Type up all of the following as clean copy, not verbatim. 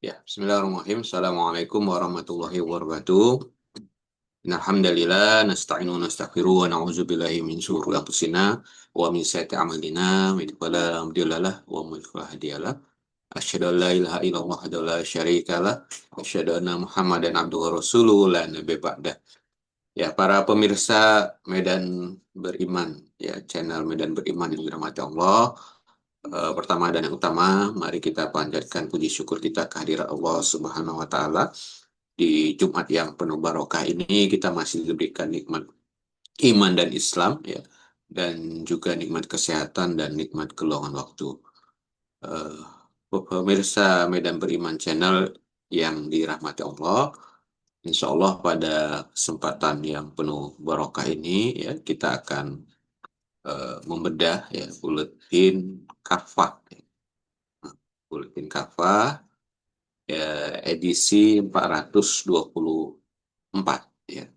Ya, bismillahirrahmanirrahim. Assalamualaikum warahmatullahi wabarakatuh. Alhamdulillah, nasta'inu wa nastaghfiru wa na'udzu billahi min syururi anfusina wa min sayyiati a'malina. May yahdihillahu fala mudilla lahu wa may yudlil fala hadiya lahu. Asyhadu an la ilaha illallah wahdahu la syarika lah. Asyhadu anna Muhammadan abduhu wa rasuluhu la nabiyya ba'dah. Ya, para pemirsa Medan Beriman, ya, channel Medan Beriman yang dirahmati Allah. Pertama dan yang utama, mari kita panjatkan puji syukur kita kehadirat Allah Subhanahu wa Ta'ala. Di Jumat yang penuh barokah ini, kita masih diberikan nikmat iman dan Islam, ya, dan juga nikmat kesehatan dan nikmat keluangan waktu. Eh, Pemirsa Medan Beriman Channel yang dirahmati Allah, Insya Allah pada kesempatan yang penuh barokah ini, ya, kita akan membedah, ya, buletin kafah. Buletin kafah ya, edisi 424, ya,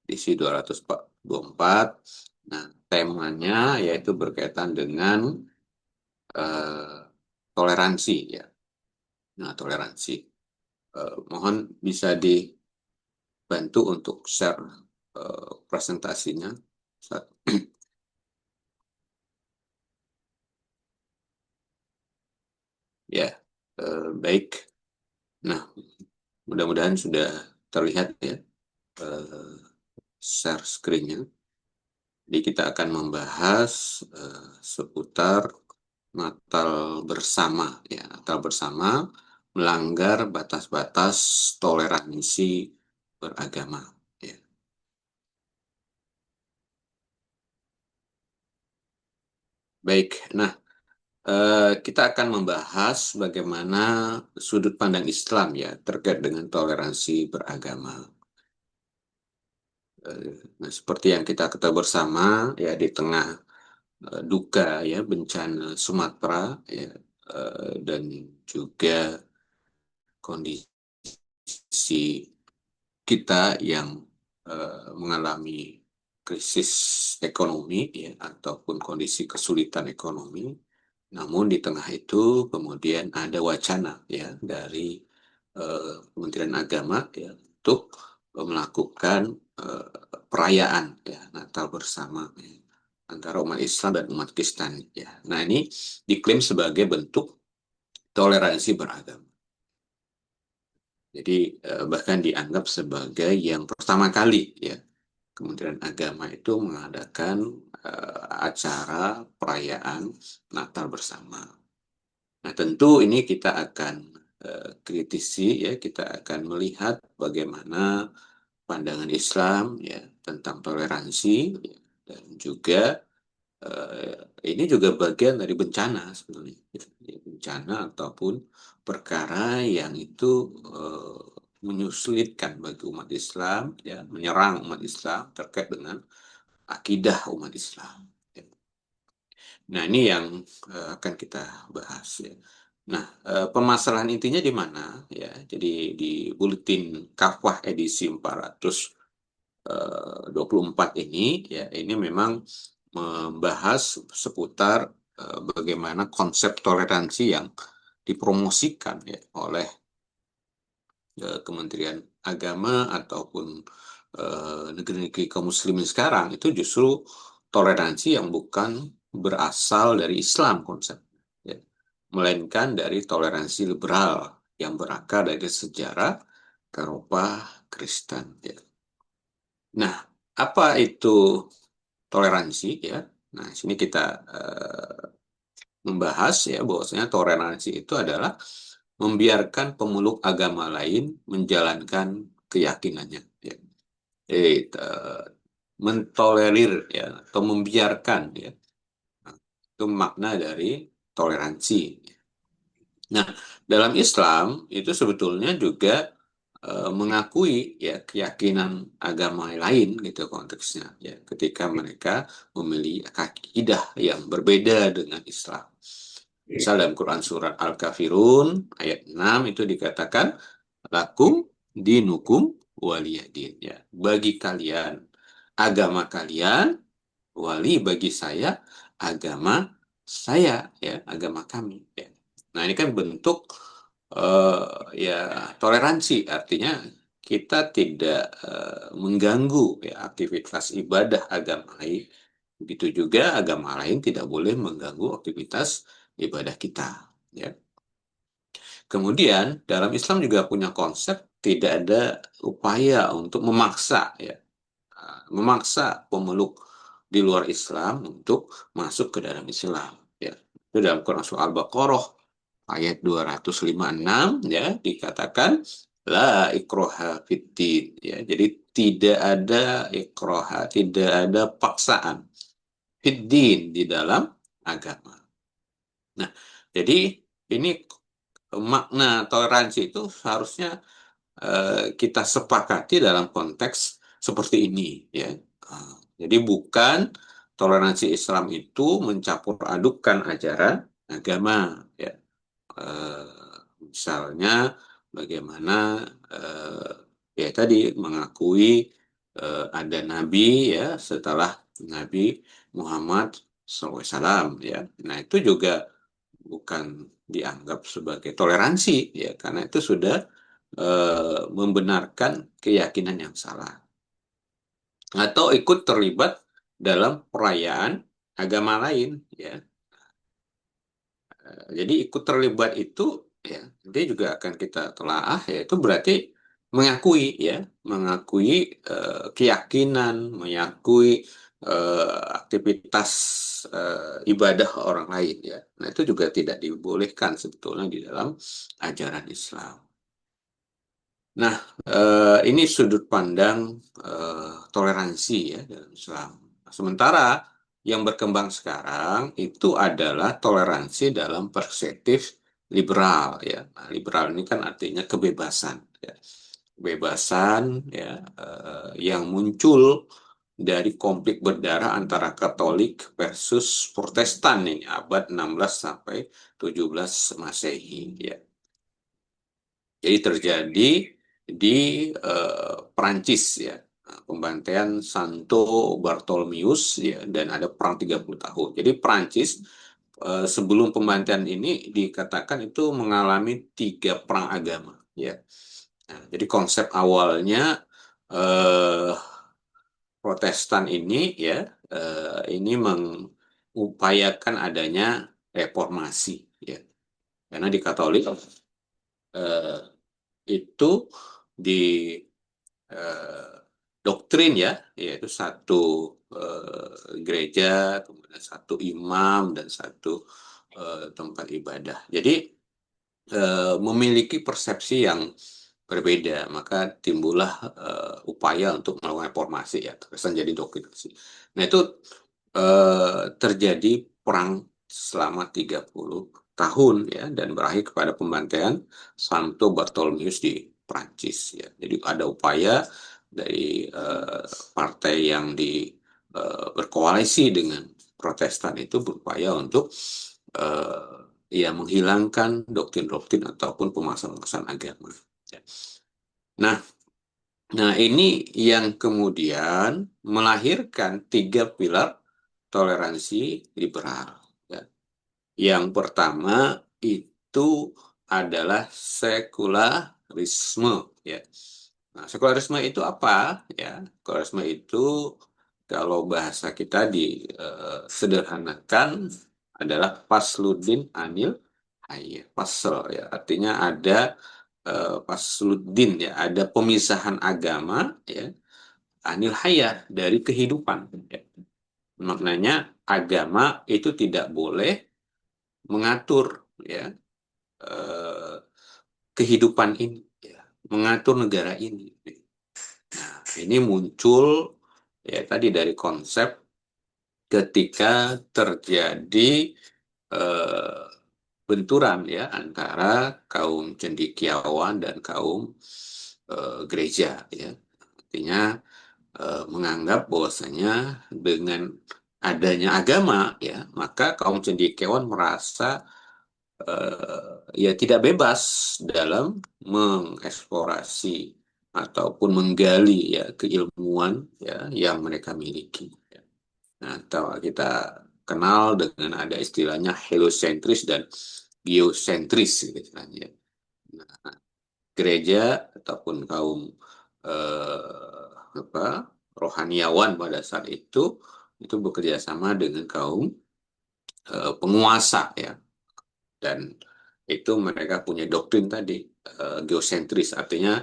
edisi 224. Nah, temanya yaitu berkaitan dengan eh, toleransi, ya. Nah, toleransi. Mohon bisa dibantu untuk share presentasinya. Ya, baik. Nah, mudah-mudahan sudah terlihat, ya, eh, share screen-nya. Jadi kita akan membahas seputar Natal bersama, ya, Natal bersama melanggar batas-batas toleransi beragama. Ya. Baik, nah, kita akan membahas bagaimana sudut pandang Islam, ya, terkait dengan toleransi beragama. Nah, seperti yang kita ketahui bersama, ya, di tengah duka, ya, bencana Sumatera, ya, dan juga kondisi kita yang mengalami krisis ekonomi, ya, ataupun kondisi kesulitan ekonomi. Namun di tengah itu kemudian ada wacana, ya, dari Kementerian Agama, ya, untuk melakukan eh, perayaan, ya, Natal bersama, ya, antara umat Islam dan umat Kristen, ya. Nah, ini diklaim sebagai bentuk toleransi beragama. Jadi bahkan dianggap sebagai yang pertama kali, ya, Kementerian Agama itu mengadakan acara perayaan Natal bersama. Nah, tentu ini kita akan kritisi, ya, kita akan melihat bagaimana pandangan Islam, ya, tentang toleransi, ya, dan juga eh, ini juga bagian dari bencana sebenarnya, ya, bencana ataupun perkara yang itu eh, menyulitkan bagi umat Islam, ya, menyerang umat Islam terkait dengan akidah umat Islam. Ya. Nah, ini yang akan kita bahas, ya. Nah, permasalahan intinya di mana, ya? Jadi di Buletin Kafah edisi 424 ini, ya, ini memang membahas seputar bagaimana konsep toleransi yang dipromosikan, ya, oleh Kementerian Agama ataupun negeri-negeri kaum muslimin sekarang itu justru toleransi yang bukan berasal dari Islam konsep, ya, melainkan dari toleransi liberal yang berakar dari sejarah Eropa Kristen, ya. Nah, apa itu toleransi, ya? Nah, sini kita membahas, ya, bahwasanya toleransi itu adalah membiarkan pemeluk agama lain menjalankan keyakinannya, ya. Jadi, mentolerir, ya, atau membiarkan, ya. Nah, itu makna dari toleransi. Nah, dalam Islam itu sebetulnya juga mengakui, ya, keyakinan agama lain gitu konteksnya, ya, ketika mereka memilih akidah yang berbeda dengan Islam. Misal dalam Quran surat Al-Kafirun ayat 6 itu dikatakan lakum dinukum waliyadin, ya. Bagi kalian agama kalian, wali bagi saya agama saya, ya, agama kami, ya. Nah, ini kan bentuk ya toleransi, artinya kita tidak mengganggu ya aktivitas ibadah agama lain. Begitu juga agama lain tidak boleh mengganggu aktivitas ibadah kita. Ya. Kemudian dalam Islam juga punya konsep tidak ada upaya untuk memaksa ya, memaksa pemeluk di luar Islam untuk masuk ke dalam Islam. Ya. Itu dalam Quran surah Al-Baqarah ayat 256 ya dikatakan la ikroha fiddin ya. Jadi tidak ada ikroha, tidak ada paksaan fiddin di dalam agama. Nah, jadi ini makna toleransi itu seharusnya kita sepakati dalam konteks seperti ini ya. Jadi bukan toleransi Islam itu mencampur adukan ajaran agama ya. Misalnya bagaimana eh, ya tadi mengakui ada nabi ya setelah Nabi Muhammad SAW ya. Nah itu juga bukan dianggap sebagai toleransi ya karena itu sudah membenarkan keyakinan yang salah atau ikut terlibat dalam perayaan agama lain ya. Jadi ikut terlibat itu ya dia juga akan kita telaah ya itu berarti mengakui ya mengakui keyakinan mengakui aktivitas ibadah orang lain ya. Nah itu juga tidak dibolehkan sebetulnya di dalam ajaran Islam. Nah, ini sudut pandang toleransi ya dalam Islam. Sementara yang berkembang sekarang itu adalah toleransi dalam perspektif liberal ya. Nah, liberal ini kan artinya kebebasan ya. Kebebasan ya yang muncul dari konflik berdarah antara Katolik versus Protestan ini abad 16 sampai 17 Masehi ya. Jadi terjadi di Perancis ya. Nah, pembantaian Santo Bartolomeus ya dan ada perang 30 tahun. Jadi Perancis sebelum pembantaian ini dikatakan itu mengalami 3 perang agama ya. Nah, jadi konsep awalnya eh, Protestan ini ya ini mengupayakan adanya reformasi ya. Karena di Katolik eh, itu di eh, doktrin ya, yaitu satu gereja, kemudian satu imam dan satu tempat ibadah. Jadi memiliki persepsi yang berbeda, maka timbullah upaya untuk melakukan reformasi ya, terkesan jadi doktrinasi. Nah itu terjadi perang selama 30 tahun ya dan berakhir kepada pembantaian Santo Bartolomeus di Prancis ya. Jadi ada upaya dari partai yang berkoalisi dengan Protestan itu berupaya untuk ya menghilangkan doktrin-doktrin ataupun pemasaran-pemasaran agama. Ya. Nah, nah ini yang kemudian melahirkan 3 pilar toleransi liberal. Ya. Yang pertama itu adalah sekularisme. Ya. Nah, sekularisme itu apa? Ya, sekularisme itu kalau bahasa kita disederhanakan adalah pasludin anil hayya. Pasel ya, artinya ada pasludin ya, ada pemisahan agama ya anil hayat dari kehidupan. Ya. Maknanya agama itu tidak boleh mengatur ya eh, kehidupan ini, ya, mengatur negara ini. Nah, ini muncul ya tadi dari konsep ketika terjadi eh, benturan ya antara kaum cendekiawan dan kaum gereja ya. Artinya menganggap bahwasanya dengan adanya agama ya maka kaum cendekiawan merasa ya tidak bebas dalam mengeksplorasi ataupun menggali ya keilmuan ya yang mereka miliki. Ya. Nah, atau kita kenal dengan ada istilahnya heliocentris dan geocentris gitu istilahnya. Nah, gereja ataupun kaum apa rohaniawan pada saat itu bekerja sama dengan kaum penguasa ya, dan itu mereka punya doktrin tadi geosentris, artinya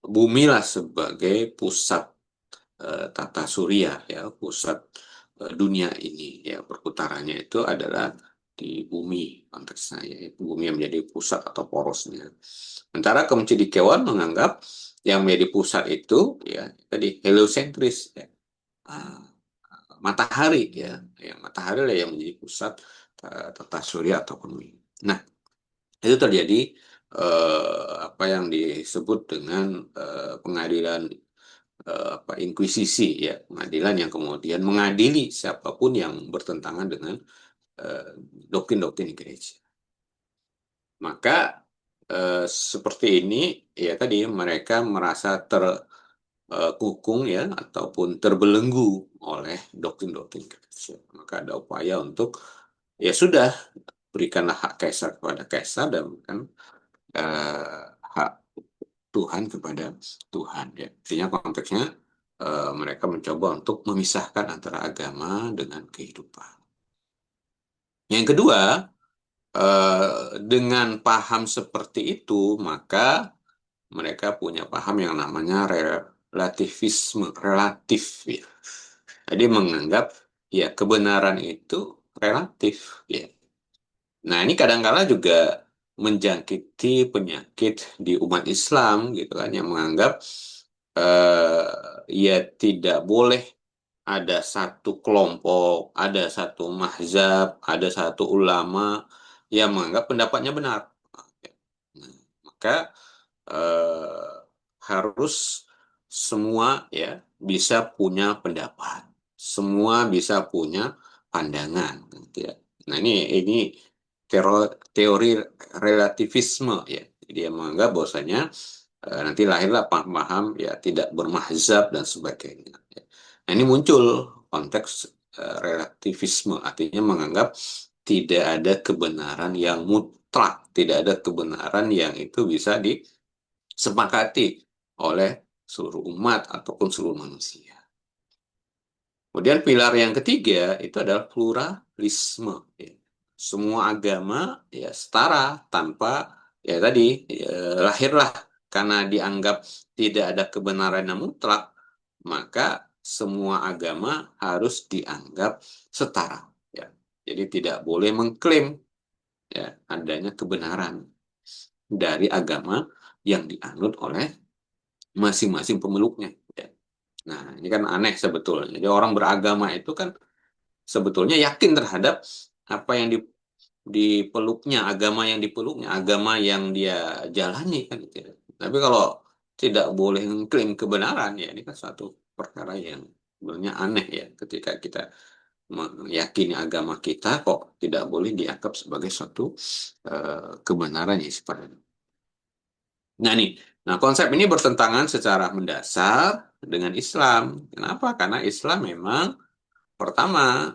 bumilah sebagai pusat tata surya ya, pusat dunia ini ya, perputarannya itu adalah di bumi konteksnya ya, bumi yang menjadi pusat atau porosnya. Sementara kaum cendekiawan menganggap yang menjadi pusat itu ya tadi heliosentris ya, ah, matahari ya, matahari lah yang menjadi pusat tata surya atau bumi. Nah, itu terjadi apa yang disebut dengan pengadilan apa inkuisisi ya, pengadilan yang kemudian mengadili siapapun yang bertentangan dengan eh, doktrin-doktrin gereja. Maka seperti ini ya, tadi mereka merasa terkukung ya ataupun terbelenggu oleh doktrin-doktrin gereja. Maka ada upaya untuk ya sudah, berikanlah hak kaisar kepada kaisar dan kan hak Tuhan kepada Tuhan ya. Artinya konteksnya mereka mencoba untuk memisahkan antara agama dengan kehidupan. Yang kedua, dengan paham seperti itu, maka mereka punya paham yang namanya relativisme, relatif ya. Jadi menganggap ya kebenaran itu relatif ya. Nah, ini kadang-kala juga menjangkiti penyakit di umat Islam gitu kan, yang menganggap ya tidak boleh ada satu kelompok, ada satu mazhab, ada satu ulama yang menganggap pendapatnya benar. Nah, maka eh, harus semua ya bisa punya pendapat, semua bisa punya pandangan, gitu ya. Nah, ini teori relativisme ya. Jadi dia menganggap bahwasanya nanti lahirlah paham-paham ya tidak bermahzab dan sebagainya. Ya. Nah, ini muncul konteks relativisme, artinya menganggap tidak ada kebenaran yang mutlak, tidak ada kebenaran yang itu bisa disepakati oleh seluruh umat ataupun seluruh manusia. Kemudian pilar yang ketiga itu adalah pluralisme. Ya. Semua agama ya setara tanpa ya tadi ya, lahirlah karena dianggap tidak ada kebenaran yang mutlak, maka semua agama harus dianggap setara. Ya. Jadi tidak boleh mengklaim ya adanya kebenaran dari agama yang dianut oleh masing-masing pemeluknya. Ya. Nah, ini kan aneh sebetulnya. Jadi orang beragama itu kan sebetulnya yakin terhadap apa yang dipeluknya, agama yang dipeluknya, agama yang dia jalani kan gitu ya. Tapi kalau tidak boleh mengklaim kebenaran ya, ini kan suatu perkara yang sebenarnya aneh ya, ketika kita meyakini agama kita kok tidak boleh dianggap sebagai suatu kebenaran ya sifatnya. Nah nih, nah konsep ini bertentangan secara mendasar dengan Islam. Kenapa? Karena Islam memang pertama,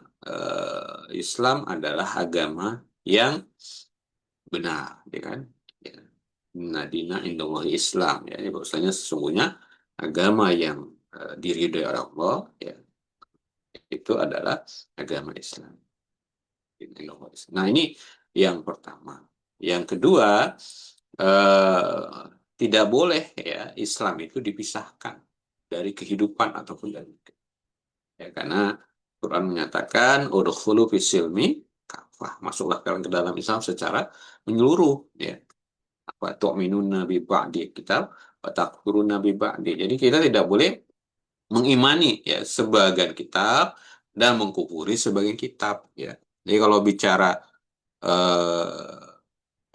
Islam adalah agama yang benar, ya kan? Ya. Nadina indallah Islam, ya. Ini bahwasanya sesungguhnya agama yang diridhoi oleh Allah, ya, itu adalah agama Islam. Nah ini yang pertama. Yang kedua, tidak boleh ya Islam itu dipisahkan dari kehidupan ataupun dari ya, karena Quran menyatakan udkhulu fisilmi kafah, masuklah kalian ke dalam Islam secara menyeluruh ya. Apa tu'minuna bi ba'di kitab wa takfuruna bi ba'di. Jadi kita tidak boleh mengimani ya sebagian kitab dan mengkufuri sebagian kitab ya. Jadi kalau bicara eh,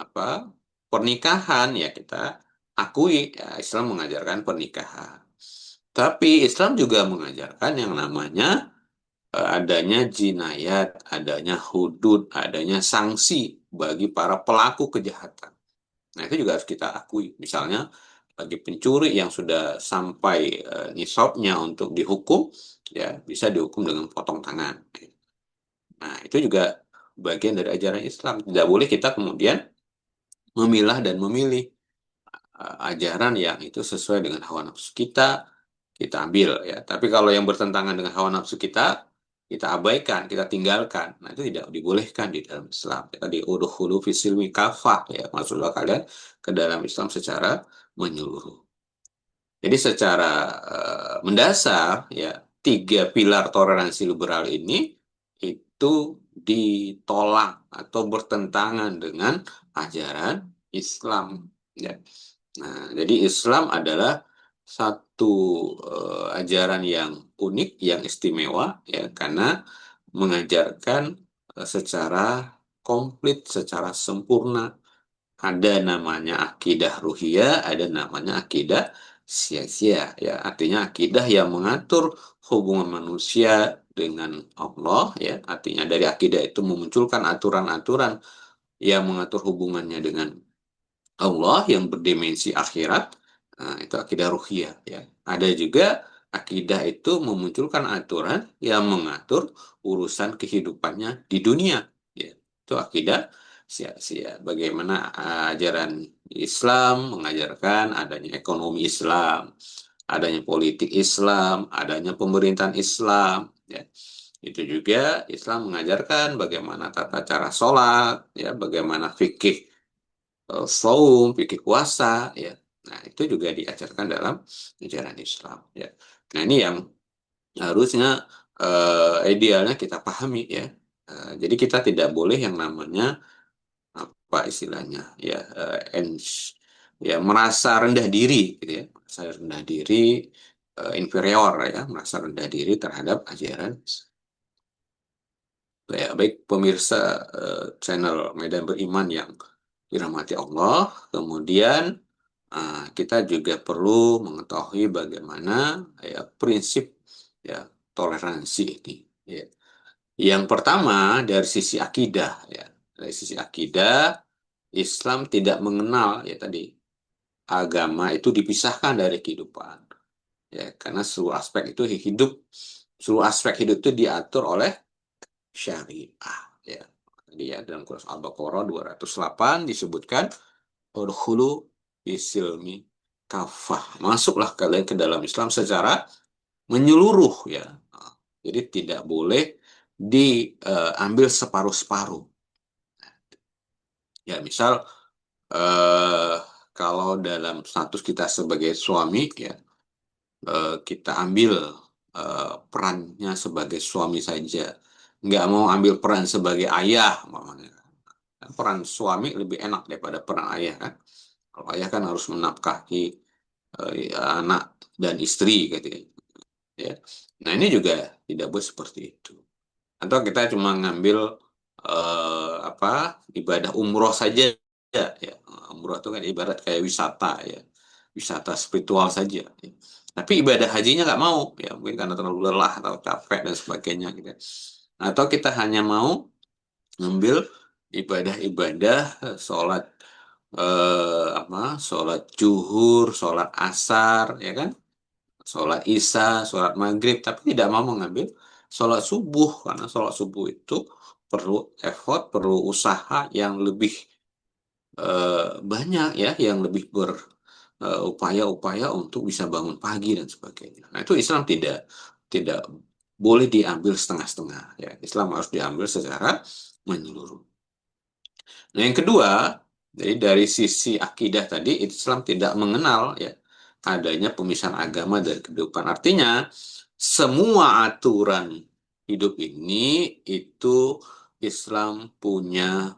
apa pernikahan ya kita akui ya Islam mengajarkan pernikahan. Tapi Islam juga mengajarkan yang namanya adanya jinayat, adanya hudud, adanya sanksi bagi para pelaku kejahatan. Nah, itu juga harus kita akui. Misalnya, bagi pencuri yang sudah sampai nisabnya untuk dihukum, ya bisa dihukum dengan potong tangan. Nah, itu juga bagian dari ajaran Islam. Tidak boleh kita kemudian memilah dan memilih. ajaran yang itu sesuai dengan hawa nafsu kita ambil ya. Tapi kalau yang bertentangan dengan hawa nafsu kita abaikan, kita tinggalkan. Nah, itu tidak dibolehkan di dalam Islam. Tadi udkhulu fisilmi kafah ya, masuklah kalian ke dalam Islam secara menyeluruh. Jadi secara mendasar ya, tiga pilar toleransi liberal ini itu ditolak atau bertentangan dengan ajaran Islam ya. Nah, jadi Islam adalah satu ajaran yang unik, yang istimewa ya, karena mengajarkan secara komplit, secara sempurna. Ada namanya akidah ruhiyah, ada namanya akidah sia-sia ya. Artinya akidah yang mengatur hubungan manusia dengan Allah ya. Artinya dari akidah itu memunculkan aturan-aturan yang mengatur hubungannya dengan Allah yang berdimensi akhirat. Nah, itu akidah ruhiyah ya. Ada juga akidah itu memunculkan aturan yang mengatur urusan kehidupannya di dunia ya. Itu akidah sia-sia. Bagaimana ajaran Islam mengajarkan adanya ekonomi Islam, adanya politik Islam, adanya pemerintahan Islam ya. Itu juga Islam mengajarkan bagaimana tata cara sholat ya, bagaimana fikih saum, fikih puasa, ya. Nah, itu juga diajarkan dalam ajaran Islam, ya. Nah, ini yang harusnya idealnya kita pahami, ya. Jadi kita tidak boleh yang namanya apa istilahnya, ya, ya merasa rendah diri, gitu ya, merasa rendah diri, inferior, ya, merasa rendah diri terhadap ajaran. Ya, baik pemirsa channel Medan Beriman yang dirahmati Allah, kemudian kita juga perlu mengetahui bagaimana ya prinsip ya toleransi ini. Ya. Yang pertama dari sisi akidah ya, dari sisi akidah Islam tidak mengenal ya tadi agama itu dipisahkan dari kehidupan ya karena seluruh aspek itu hidup, seluruh aspek hidup itu diatur oleh syariah ya. Jadi ya dalam Quran Al-Baqarah 208 disebutkan udkhulu fisilmi kafah. Masuklah kalian ke dalam Islam secara menyeluruh ya. Jadi tidak boleh diambil separuh-separuh. Ya, misal eh, kalau dalam status kita sebagai suami ya, kita ambil perannya sebagai suami saja. Nggak mau ambil peran sebagai ayah, umpamanya. Peran suami lebih enak daripada peran ayah kan. Kalau ayah kan harus menafkahi anak dan istri gitu ya. Ya. Nah, ini juga tidak boleh seperti itu. Atau kita cuma ngambil apa ibadah umroh saja ya. Umroh itu kan ibarat kayak wisata ya. Wisata spiritual saja ya. Tapi ibadah hajinya nggak mau ya, mungkin karena terlalu lelah atau capek dan sebagainya gitu. Atau kita hanya mau ngambil ibadah-ibadah sholat apa sholat zuhur, sholat asar, ya kan? Sholat isya, sholat maghrib, tapi tidak mau mengambil sholat subuh karena sholat subuh itu perlu effort, perlu usaha yang lebih banyak ya, yang lebih berupaya-upaya untuk bisa bangun pagi dan sebagainya. Nah, itu Islam tidak boleh diambil setengah-setengah ya. Islam harus diambil secara menyeluruh. Nah, yang kedua, jadi dari sisi akidah tadi, Islam tidak mengenal ya adanya pemisahan agama dari kehidupan. Artinya, semua aturan hidup ini itu Islam punya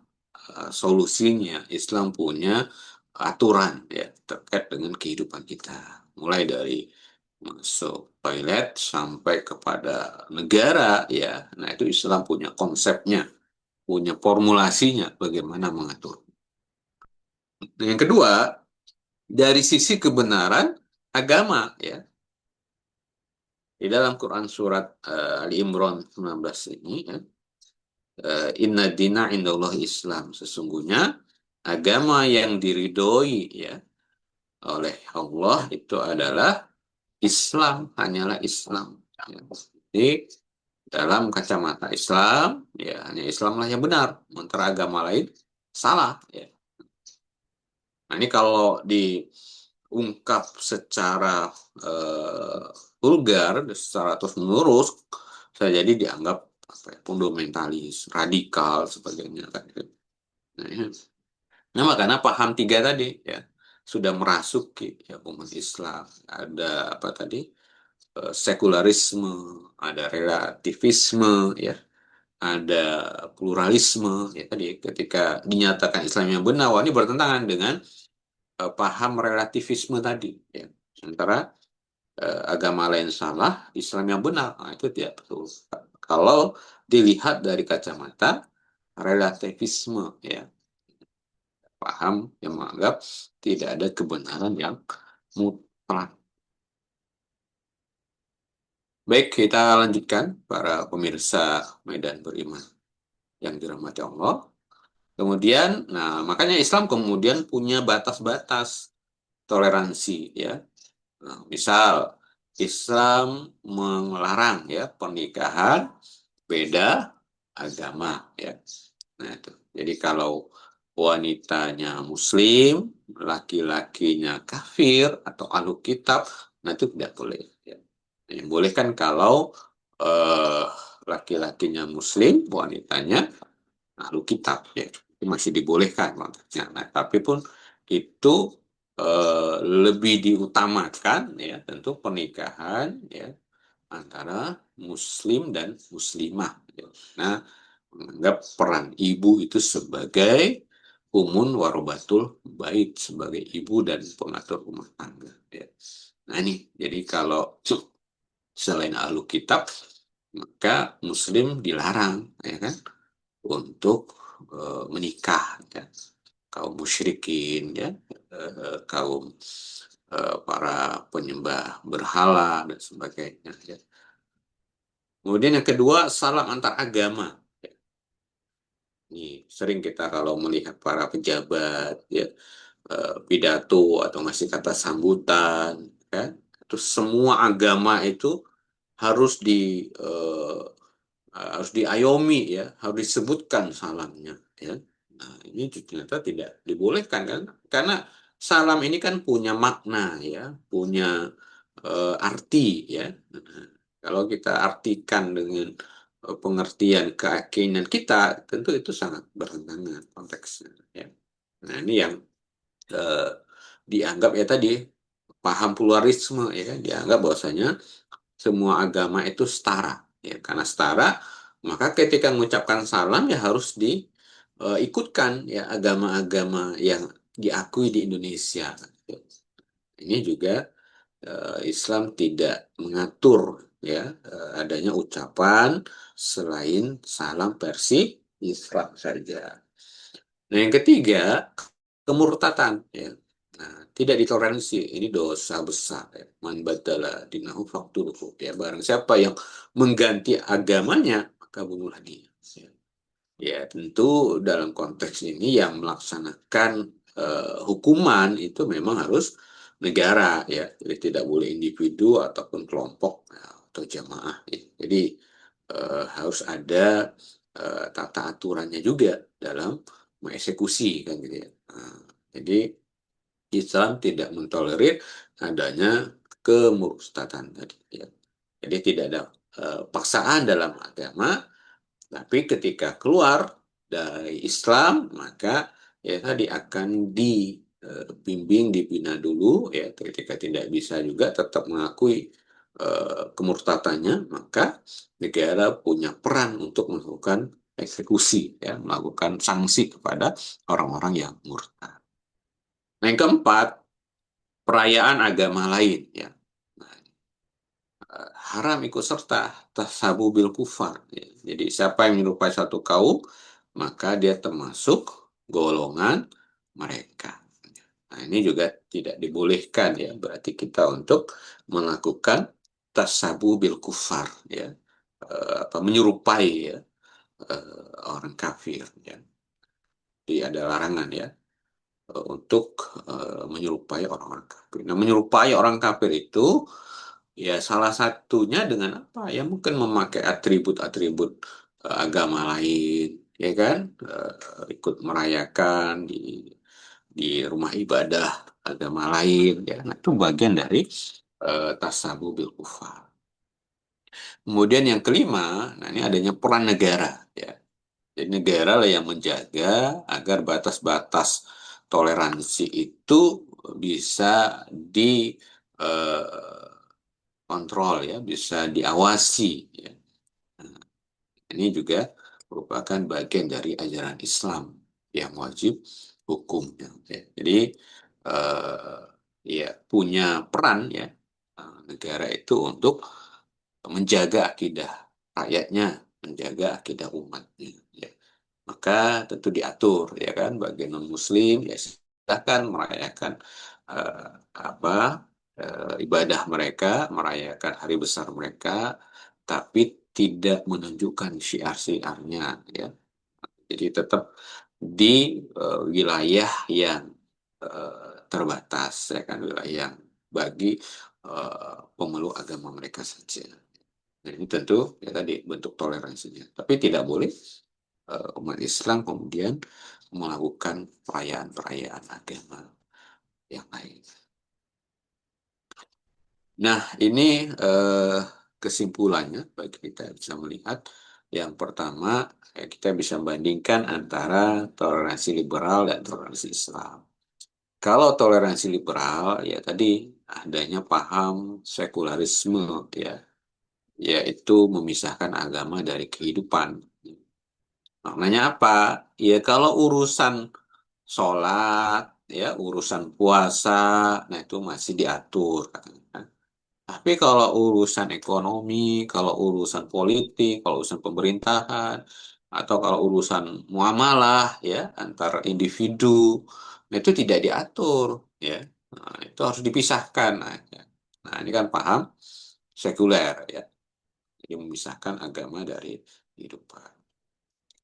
solusinya, Islam punya aturan ya terkait dengan kehidupan kita. Mulai dari masuk toilet sampai kepada negara ya. Nah, itu Islam punya konsepnya, punya formulasinya bagaimana mengatur. Yang kedua, dari sisi kebenaran agama ya. Di dalam Quran surat Ali Imran 19 ini ya, inna dina indallah Islam. Sesungguhnya agama yang diridhoi ya oleh Allah itu adalah Islam, hanyalah Islam. Ya. Jadi dalam kacamata Islam, ya hanya Islamlah yang benar, sementara agama lain salah. Ya. Nah, ini kalau diungkap secara eh, vulgar, secara terus-menerus, saya jadi dianggap apa ya, fundamentalis, radikal, sebagainya kan. Nah, nah, makanya paham tiga tadi ya sudah merasuki ya umat Islam. Ada apa tadi? Sekularisme, ada relativisme, ya, ada pluralisme. Ya tadi ketika dinyatakan Islam yang benar, wah, ini bertentangan dengan paham relativisme tadi. Ya. Sementara agama lain salah, Islam yang benar, nah, itu tidak betul. Kalau dilihat dari kacamata relativisme, ya, paham yang menganggap tidak ada kebenaran yang mutlak. Baik, kita lanjutkan para pemirsa Medan Beriman yang dirahmati Allah. Kemudian, nah makanya Islam kemudian punya batas-batas toleransi, ya. Nah, misal Islam melarang ya pernikahan beda agama, ya. Nah, itu. Jadi kalau wanitanya muslim, laki-lakinya kafir atau ahlu kitab, nah itu tidak boleh. Ya. Yang boleh kan kalau eh, laki-lakinya muslim, wanitanya ahlu kitab, ya. Itu masih dibolehkan konteksnya. Nah, tapi pun itu lebih diutamakan ya tentu pernikahan ya antara muslim dan muslimah. Ya. Nah, menganggap peran ibu itu sebagai umun warobatul bait, sebagai ibu dan pengatur rumah tangga. Ya. Nah ini, jadi kalau selain ahlu kitab, maka muslim dilarang, ya kan, untuk menikah, ya. Kaum musyrikin, ya, kaum para penyembah berhala dan sebagainya. Ya. Kemudian yang kedua, salam antar agama. Ini sering kita kalau melihat para pejabat ya pidato atau ngasih kata sambutan kan itu semua agama itu harus eh, harus diayomi ya, harus disebutkan salamnya ya. Nah, ini ternyata tidak dibolehkan kan karena salam ini kan punya makna ya, punya arti ya. Nah, kalau kita artikan dengan pengertian keyakinan kita, tentu itu sangat bertentangan konteksnya ya. Nah, ini yang eh, dianggap ya tadi paham pluralisme ya kan dianggap bahwasanya semua agama itu setara ya karena setara maka ketika mengucapkan salam ya harus diikutkan ya agama-agama yang diakui di Indonesia. Ini juga Islam tidak mengatur ya adanya ucapan selain salam versi Islam saja. Nah, yang ketiga, kemurtatan ya. Nah, tidak ditoleransi. Ini dosa besar ya. Man badala dinahu faqtuluhu ya. Barang siapa yang mengganti agamanya, maka bunuhlah dia. Ya. Ya, tentu dalam konteks ini yang melaksanakan hukuman itu memang harus negara ya. Jadi tidak boleh individu ataupun kelompok ya, atau jamaah. Ya. Jadi harus ada tata aturannya juga dalam mengeksekusi kan gitu ya. Nah, jadi Islam tidak mentolerir adanya kemurtadan tadi ya. Jadi tidak ada paksaan dalam agama tapi ketika keluar dari Islam, maka ya tadi akan dibimbing, dibina dulu, ya ketika tidak bisa juga tetap mengakui kemurtadannya, maka negara punya peran untuk melakukan eksekusi, ya, melakukan sanksi kepada orang-orang yang murtad. Nah, yang keempat, perayaan agama lain, ya. Nah, haram ikut serta tasabu bil kufar. Ya. Jadi siapa yang menyerupai satu kaum, maka dia termasuk golongan mereka. Nah, ini juga tidak dibolehkan ya. Berarti kita untuk melakukan tasabu bil kufar ya. Apa menyerupai ya orang kafir ya. Jadi ada larangan ya untuk menyerupai orang-orang kafir. Nah, menyerupai orang kafir itu ya salah satunya dengan apa? Ya mungkin memakai atribut-atribut agama lain, ya kan? Ikut merayakan di di rumah ibadah agama lain, ya. Nah, itu bagian dari tasabuh bil kufar. Kemudian yang kelima, nah ini adanya peran negara, ya. Jadi negara lah yang menjaga agar batas-batas toleransi itu bisa dikontrol, ya, bisa diawasi, ya. Ini juga merupakan bagian dari ajaran Islam yang wajib hukumnya, ya. Jadi eh, ya punya peran, ya, negara itu untuk menjaga akidah rakyatnya, menjaga akidah umatnya, ya. Maka tentu diatur, ya kan, bagi non Muslim ya silakan merayakan eh, apa ibadah mereka, merayakan hari besar mereka, tapi tidak menunjukkan syiar-syiarnya, ya. Jadi tetap di wilayah yang terbatas, ya kan, wilayah yang bagi pemeluk agama mereka saja. Nah, ini tentu ya tadi bentuk toleransinya. Tapi tidak boleh umat Islam kemudian melakukan perayaan-perayaan agama yang lain. Nah, ini kesimpulannya bagi kita bisa melihat yang pertama, ya, kita bisa bandingkan antara toleransi liberal dan toleransi Islam. Kalau toleransi liberal, ya tadi adanya paham sekularisme, ya, yaitu memisahkan agama dari kehidupan. Maknanya apa? Ya kalau urusan sholat, ya urusan puasa, nah itu masih diatur, katanya. Tapi kalau urusan ekonomi, kalau urusan politik, kalau urusan pemerintahan, atau kalau urusan muamalah, ya, antar individu, nah itu tidak diatur, ya. Nah, itu harus dipisahkan. Nah, ya. Nah, ini kan paham sekuler, ya. Jadi memisahkan agama dari kehidupan.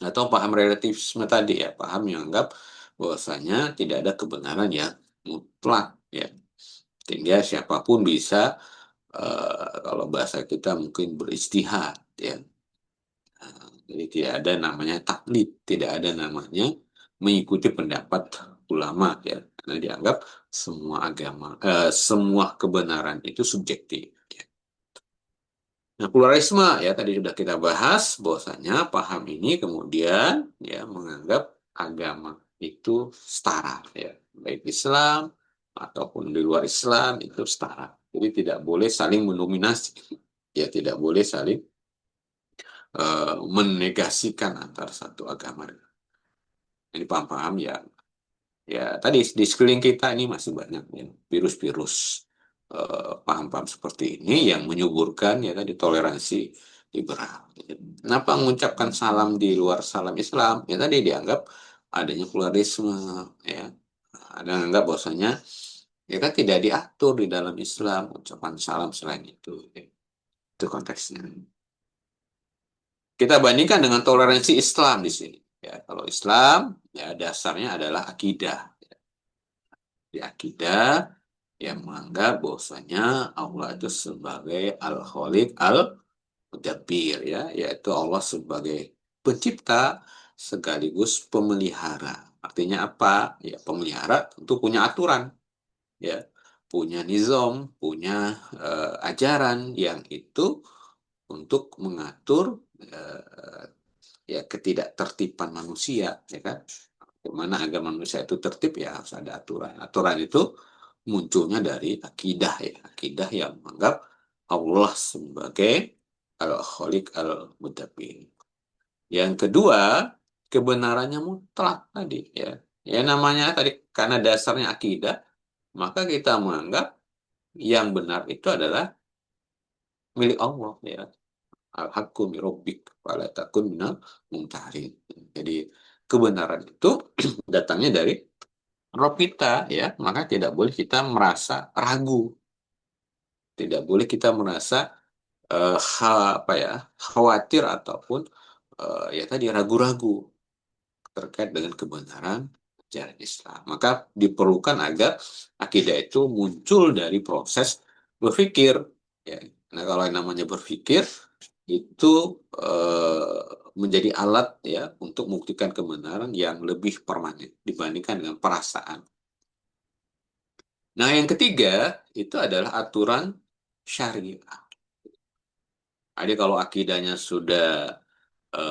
Atau paham relativisme tadi, ya, paham yang anggap bahwasanya tidak ada kebenaran yang mutlak, ya, sehingga siapapun bisa kalau bahasa kita mungkin beristihad, ya. Jadi tidak ada namanya taklid, tidak ada namanya mengikuti pendapat ulama, ya, karena dianggap semua kebenaran itu subjektif, ya. Nah, pluralisme, ya, tadi sudah kita bahas bahwasanya paham ini kemudian, ya, menganggap agama itu setara, ya, baik Islam ataupun di luar Islam itu setara. Jadi tidak boleh saling mendominasi, ya, tidak boleh saling menegasikan antara satu agama. Ini paham-paham, ya, ya tadi di sekeliling kita ini masih banyak, ya, virus-virus paham-paham seperti ini yang menyuburkan, ya, tadi toleransi liberal. Kenapa mengucapkan salam di luar salam Islam? Ya tadi dianggap adanya pluralisme, ya. Ada yang anggap bahwasanya ya kan tidak diatur di dalam Islam ucapan salam selain itu, ya. Itu konteksnya. Kita bandingkan dengan toleransi Islam di sini. Ya, kalau Islam, ya dasarnya adalah akidah. Di akidah yang menganggap bahwasanya Allah itu sebagai Al-Khaliq Al-Mudabbir, ya, yaitu Allah sebagai pencipta sekaligus pemelihara. Artinya apa? Ya, pemelihara tentu punya aturan, ya, punya nizam, punya ajaran yang itu untuk mengatur ya ketidaktertiban manusia, ya kan? Bagaimana agar manusia itu tertib, ya harus ada aturan. Aturan itu munculnya dari akidah, ya, akidah yang menganggap Allah sebagai Al-Khaliq Al-Mudabbir. Yang kedua, kebenarannya mutlak tadi, ya. Ya namanya tadi karena dasarnya akidah, maka kita menganggap yang benar itu adalah milik Allah, ya. Al-haqqu min rabbik fala takun minal mumtarin. Jadi kebenaran itu datangnya dari Rob kita, ya, maka tidak boleh kita merasa ragu, tidak boleh kita merasa apa ya, khawatir ataupun ya tadi ragu-ragu terkait dengan kebenaran ajaran Islam. Maka diperlukan agar akidah itu muncul dari proses berpikir, ya. Nah, kalau yang namanya berpikir itu menjadi alat, ya, untuk membuktikan kebenaran yang lebih permanen dibandingkan dengan perasaan. Nah, yang ketiga itu adalah aturan syariah. Jadi kalau akidahnya sudah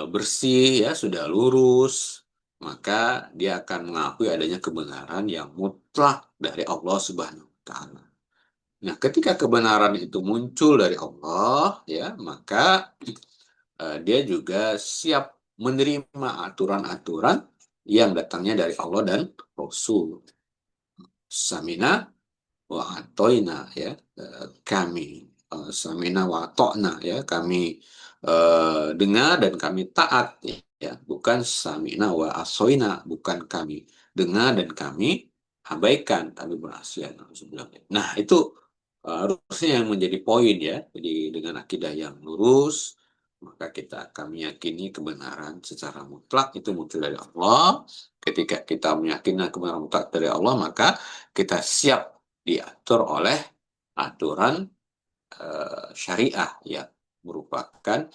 bersih, ya sudah lurus, maka dia akan mengakui adanya kebenaran yang mutlak dari Allah Subhanahu wa Ta'ala. Nah, ketika kebenaran itu muncul dari Allah, ya, maka dia juga siap menerima aturan-aturan yang datangnya dari Allah dan Rasul. Samina wa atoina, ya. Kami samina wa atokna, ya, kami dengar dan kami taat, ya, bukan samina wa asoina, bukan kami dengar dan kami abaikan, kami berhasil. Nah, itu harusnya yang menjadi poin, ya. Jadi dengan akidah yang lurus, maka kita akan meyakini kebenaran secara mutlak itu muncul dari Allah. Ketika kita meyakini kebenaran mutlak dari Allah, maka kita siap diatur oleh aturan syariah yang merupakan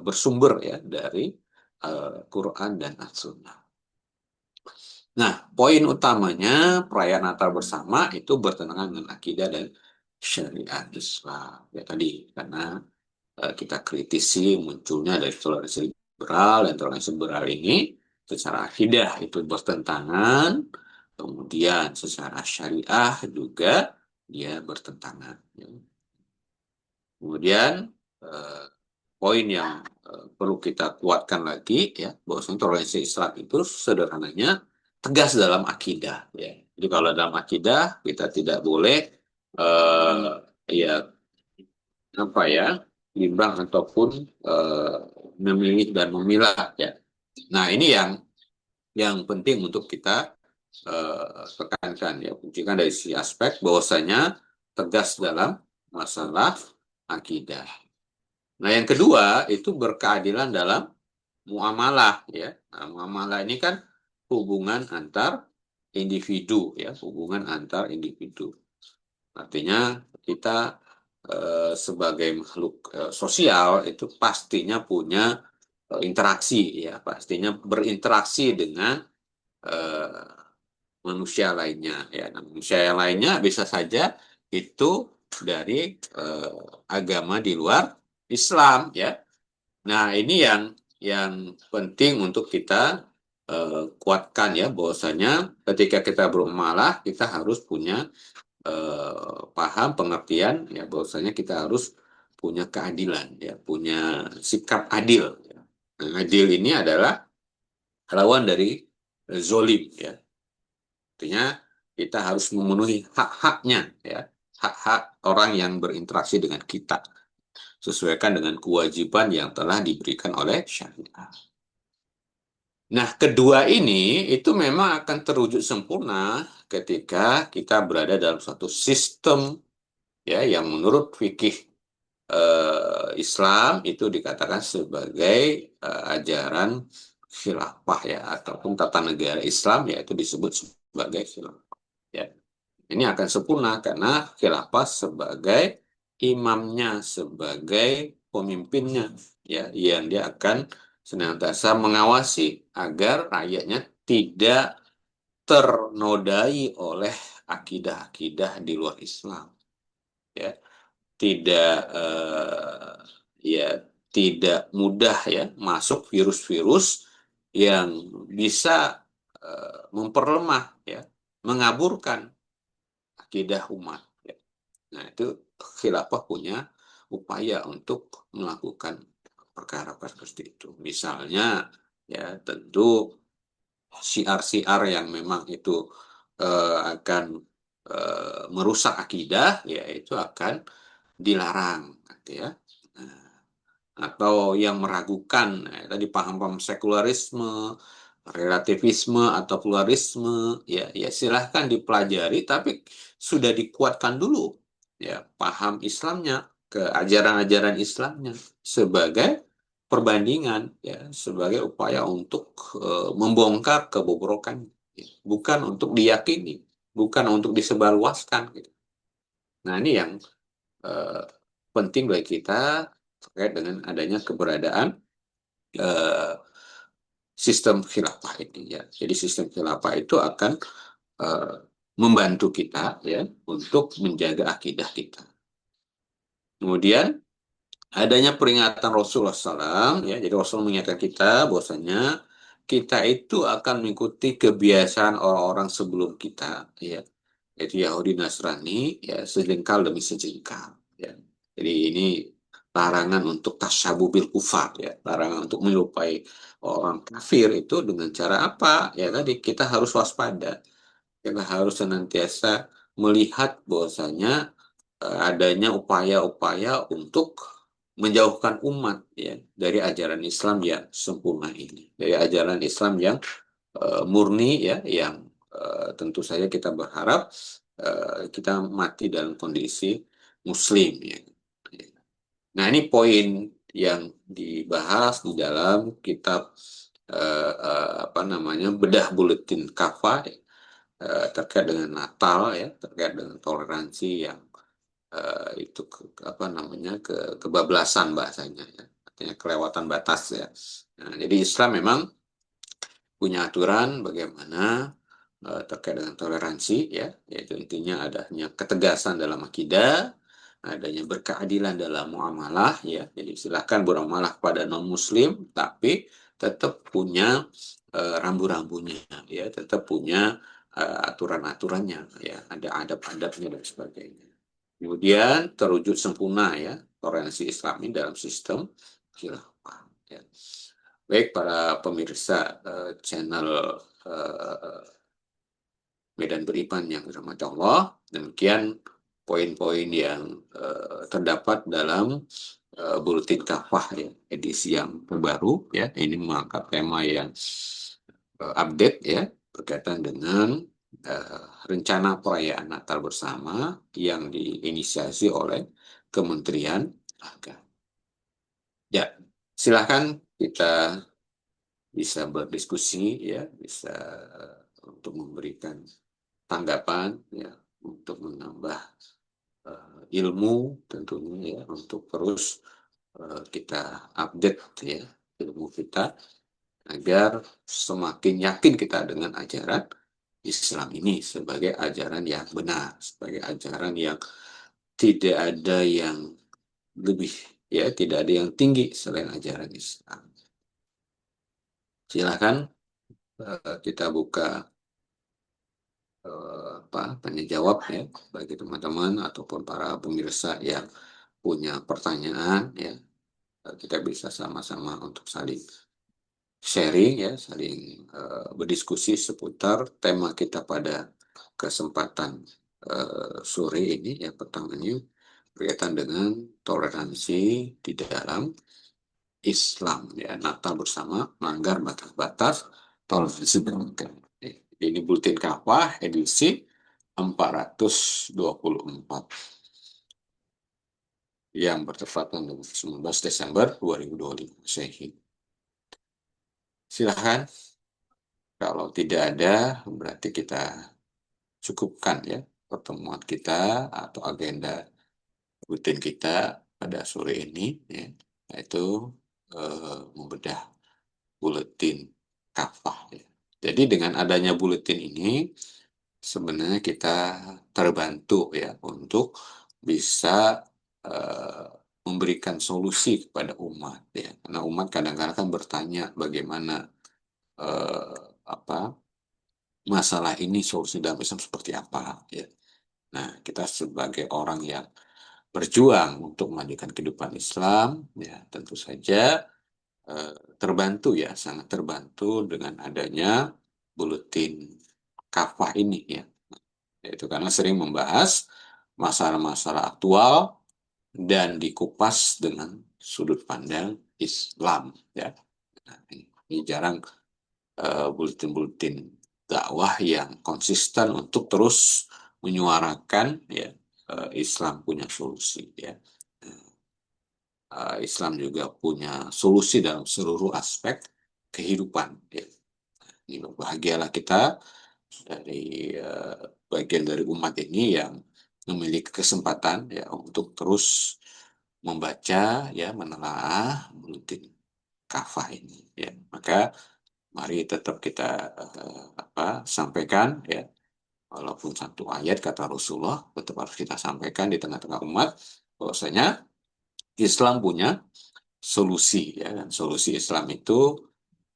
bersumber, ya, dari Quran dan As-Sunnah. Nah, poin utamanya perayaan Natal bersama itu bertentangan dengan akidah dan syariat Islam. Ya tadi, karena kita kritisi munculnya dari toleransi liberal, dan toleransi liberal ini secara akidah itu bertentangan, kemudian secara syariah juga dia bertentangan. Ya. Kemudian eh, poin yang perlu kita kuatkan lagi, ya, bahwasanya toleransi Islam itu sederhananya tegas dalam akidah, ya. Jadi kalau dalam akidah kita tidak boleh eh, ya apa ya bimbang ataupun eh, memilih dan memilah, ya. Nah, ini yang penting untuk kita tekankan, ya, pentingkan dari si aspek bahwasanya tegas dalam masalah akidah. Nah, yang kedua itu berkeadilan dalam muamalah, ya. Nah, muamalah ini kan hubungan antar individu, ya, hubungan antar individu. Artinya kita sebagai makhluk sosial itu pastinya punya interaksi, ya, pastinya berinteraksi dengan eh, manusia lainnya, ya. Nah, manusia yang lainnya bisa saja itu dari eh, agama di luar Islam, ya. Nah, ini yang penting untuk kita kuatkan, ya, bahwasanya ketika kita bermuamalah kita harus punya paham pengertian, ya, bahwasanya kita harus punya keadilan, ya, punya sikap adil, ya. Nah, adil ini adalah lawan dari zolim, ya. Artinya kita harus memenuhi hak-haknya, ya, hak-hak orang yang berinteraksi dengan kita sesuaikan dengan kewajiban yang telah diberikan oleh syariat. Nah, kedua ini itu memang akan terwujud sempurna ketika kita berada dalam suatu sistem, ya, yang menurut fikih Islam itu dikatakan sebagai ajaran khilafah, ya, ataupun tata negara Islam, yaitu disebut sebagai khilafah, ya. Ini akan sempurna karena khilafah sebagai imamnya, sebagai pemimpinnya, ya, yang dia akan senantiasa mengawasi agar rakyatnya tidak ternodai oleh akidah-akidah di luar Islam, ya. Tidak ya tidak mudah, ya, masuk virus-virus yang bisa memperlemah, ya, mengaburkan akidah umat, ya. Nah, itu khilafah punya upaya untuk melakukan perkara-perkara seperti itu. Misalnya, ya, tentu siar-siar yang memang itu akan merusak akidah, ya, itu akan dilarang, gitu, ya. Nah, atau yang meragukan, tadi paham-paham sekularisme, relativisme atau pluralisme, ya, ya silahkan dipelajari, tapi sudah dikuatkan dulu, ya, paham Islamnya, ke ajaran-ajaran Islamnya sebagai perbandingan, ya, sebagai upaya untuk membongkar kebobrokan, ya, bukan untuk diyakini, bukan untuk disebarluaskan, gitu. Nah, ini yang eh, penting bagi kita terkait dengan adanya keberadaan eh, sistem khilafah ini, ya. Jadi sistem khilafah itu akan membantu kita ya untuk menjaga akidah kita. Kemudian adanya peringatan Rasulullah SAW, ya, jadi Rasul mengingatkan kita bahwasanya kita itu akan mengikuti kebiasaan orang-orang sebelum kita, ya, yaitu Yahudi Nasrani, ya, sejengkal demi sejengkal, ya. Jadi ini larangan untuk tasyabuh bil kufar, ya, larangan untuk menyerupai orang kafir itu dengan cara apa? Ya tadi kita harus waspada, kita harus senantiasa melihat bahwasanya adanya upaya-upaya untuk menjauhkan umat ya dari ajaran Islam yang sempurna ini, dari ajaran Islam yang murni ya, yang tentu saja kita berharap kita mati dalam kondisi Muslim ya. Nah ini poin yang dibahas di dalam kitab apa namanya bedah buletin Kafah terkait dengan Natal ya, terkait dengan toleransi yang itu apa namanya kebablasan bahasanya ya. Artinya kelewatan batas ya. Nah, jadi Islam memang punya aturan bagaimana terkait dengan toleransi ya, yaitu intinya adanya ketegasan dalam akidah, adanya berkeadilan dalam muamalah ya. Jadi silakan bermuamalah kepada non muslim tapi tetap punya rambu-rambunya ya, tetap punya aturan-aturannya ya, ada adab-adabnya dan sebagainya. Kemudian terwujud sempurna ya toleransi Islami dalam sistem khilafah. Ya. Baik para pemirsa channel eh, Medan Beriman yang dirahmati Allah, demikian poin-poin yang terdapat dalam Buletin Kafah ya, edisi yang terbaru ya. Ini mengangkat tema yang update ya berkaitan dengan rencana perayaan Natal bersama yang diinisiasi oleh Kementerian Agama. Ya, silakan kita bisa berdiskusi ya, bisa untuk memberikan tanggapan ya, untuk menambah ilmu tentunya ya, untuk terus kita update ya ilmu kita agar semakin yakin kita dengan ajaran Islam ini sebagai ajaran yang benar, sebagai ajaran yang tidak ada yang lebih ya, tidak ada yang tinggi selain ajaran Islam. Silakan kita buka apa tanya jawab ya bagi teman-teman ataupun para pemirsa yang punya pertanyaan ya, kita bisa sama-sama untuk saling sharing ya, saling berdiskusi seputar tema kita pada kesempatan sore ini ya, pertamanya berkaitan dengan toleransi di dalam Islam ya, Natal bersama melanggar batas-batas toleransi beragama. Ini Buletin Kafah edisi 424 yang bertepatan dengan 19 Desember 2025 Masehi. Silahkan, kalau tidak ada berarti kita cukupkan ya pertemuan kita atau agenda rutin kita pada sore ini ya, yaitu membedah buletin kafah ya. Jadi dengan adanya buletin ini sebenarnya kita terbantu ya untuk bisa eh, memberikan solusi kepada umat ya. Karena umat kadang-kadang kan bertanya bagaimana eh, apa masalah ini solusi dalam Islam seperti apa ya. Nah, kita sebagai orang yang berjuang untuk memajukan kehidupan Islam ya tentu saja eh, terbantu ya, sangat terbantu dengan adanya buletin kafah ini ya. Yaitu karena sering membahas masalah-masalah aktual dan dikupas dengan sudut pandang Islam ya. Nah, ini jarang buletin-buletin dakwah yang konsisten untuk terus menyuarakan ya Islam punya solusi ya. Islam juga punya solusi dalam seluruh aspek kehidupan ya. Ini bahagialah kita dari bagian dari umat ini yang memiliki kesempatan ya untuk terus membaca ya, menelaah buletin kafah ini ya. Maka mari tetap kita sampaikan ya Walaupun satu ayat kata Rasulullah tetap harus kita sampaikan di tengah-tengah umat bahwasanya Islam punya solusi ya, dan solusi Islam itu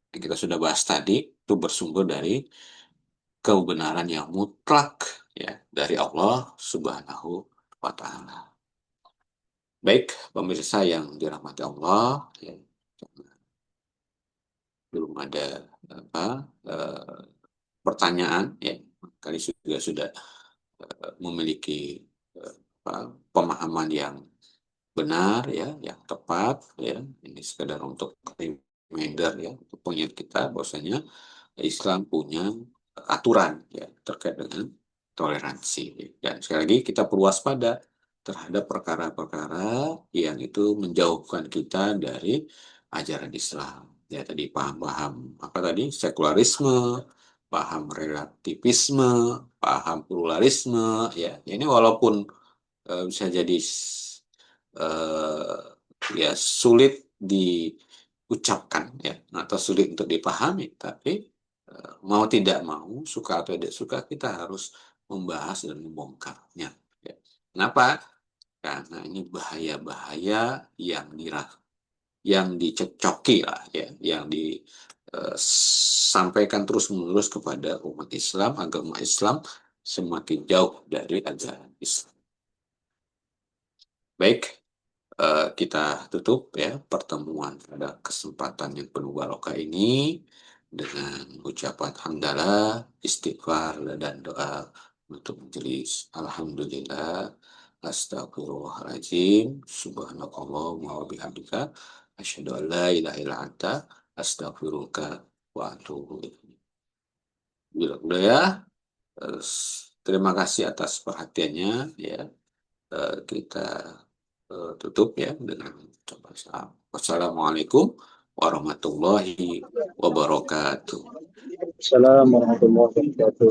yang kita sudah bahas tadi itu bersumber dari kebenaran yang mutlak ya dari Allah Subhanahu wa taala. Baik, pemirsa yang dirahmati Allah, ya, belum ada apa pertanyaan ya, kali sudah memiliki pemahaman yang benar ya, yang tepat ya. Ini sekedar untuk reminder ya, untuk pengingat kita bahwasanya Islam punya aturan ya terkait dengan toleransi. Dan sekali lagi kita perlu waspada terhadap perkara-perkara yang itu menjauhkan kita dari ajaran Islam. Ya tadi paham-paham apa tadi sekularisme, paham relativisme, paham pluralisme ya. Ini walaupun bisa jadi eh, ya sulit diucapkan ya atau sulit untuk dipahami, tapi mau tidak mau, suka atau tidak suka, kita harus membahas dan membongkarnya. Ya. Kenapa? Karena ini bahaya-bahaya yang yang dicecoki lah ya, yang disampaikan terus-menerus kepada umat Islam agar umat Islam semakin jauh dari ajaran Islam. Baik, kita tutup ya pertemuan pada kesempatan yang penuh barokah ini dengan ucapan hamdalah, istighfar dan doa untuk majelis. Alhamdulillah, astagfirullahaladzim, subhanallah wa bihamdika, asyhadu an la ilaha illa anta, astaghfiruka wa atubu ilaik. Udah ya, terima kasih atas perhatiannya ya. Kita tutup ya dengan ucapan salam. Wassalamualaikum warahmatullahi wabarakatuh. Assalamualaikum warahmatullahi wabarakatuh.